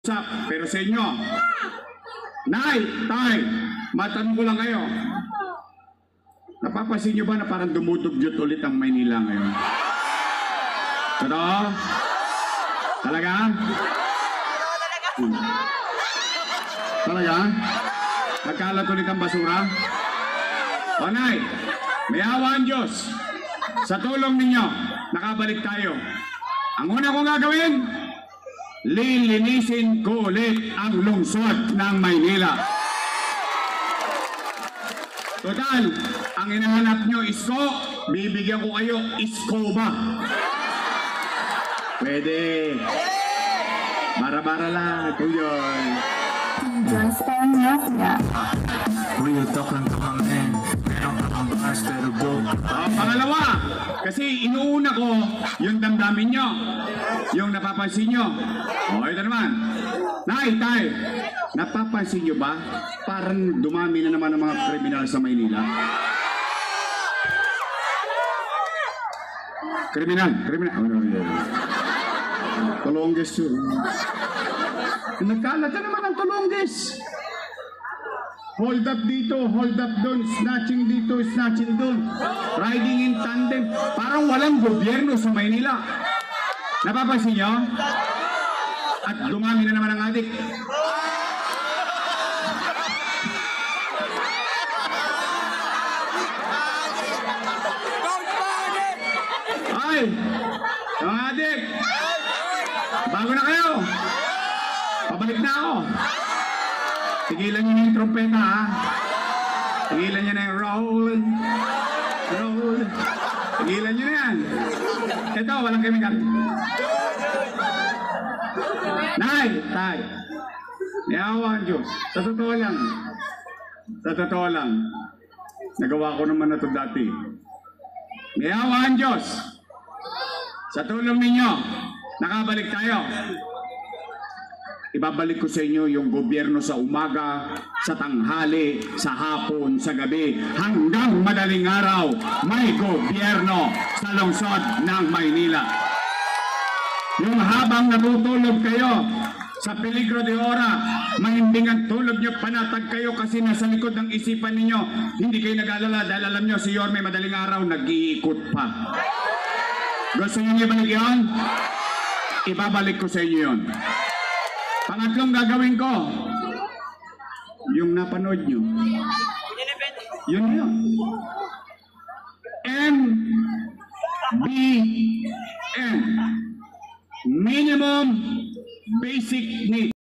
Pero sa inyo, Nay, Tay, matanong ko lang kayo. Napapansin nyo ba na parang dumudugyot ulit ang Maynila ngayon? Totoo? Talaga? Talaga? Nagkalat ulit ang basura? O Nay, may awa ang Diyos. Sa tulong ninyo, nakabalik tayo. Ang una kong gagawin, lilinisin ko ulit ang lungsod ng Maynila. Total, ang hinahanap nyo isko, bibigyan ko kayo iskoba. Pwede. Bara-bara lang, Kuyoy. Real talk lang kami. Meron ka kang bars pero go. Pangalawa, kasi inuuna ko yung damdamin nyo, yung napapansin nyo. O, ito naman. Nay, Tay, napapansin nyo ba? Parang dumami na naman ang mga kriminal sa Maynila. Kriminal. Oh, no, yeah. Tulongges yun. Nagkalat na naman ang tulongges. Hold up dito, hold up doon, snatching dito, snatching doon. Riding in tandem. Parang walang gobyerno sa Maynila. Napapansin nyo? At dumami na naman ang adik. Ay! Ang adik! Bago na kayo! Pabalik na ako! Tigilan nyo na yung trompeta, ha? Tigilan nyo na yung roll. Tigilan nyo na yan. Ito, walang chemical. Nay, Tay. Niyawa ang Diyos. Sa totoo lang, nagawa ko naman na ito dati. Niyawa ang Diyos. Sa tulong ninyo, nakabalik tayo. Ibabalik ko sa inyo yung gobyerno sa umaga, sa tanghali, sa hapon, sa gabi, hanggang madaling araw, may gobyerno sa lungsod ng Maynila. Yung habang natutulog kayo sa peligro de ora, mahimbing ang tulog nyo, panatag kayo kasi nasa likod ng isipan ninyo, hindi kayo nag-alala dahil alam nyo si Yorme madaling araw nag-iikot pa. Gusto nyo ibalik yun? Ibabalik ko sa inyo yun. Pangatlong gagawin ko, yung napanood nyo. Yun. MBN. Minimum Basic Needs.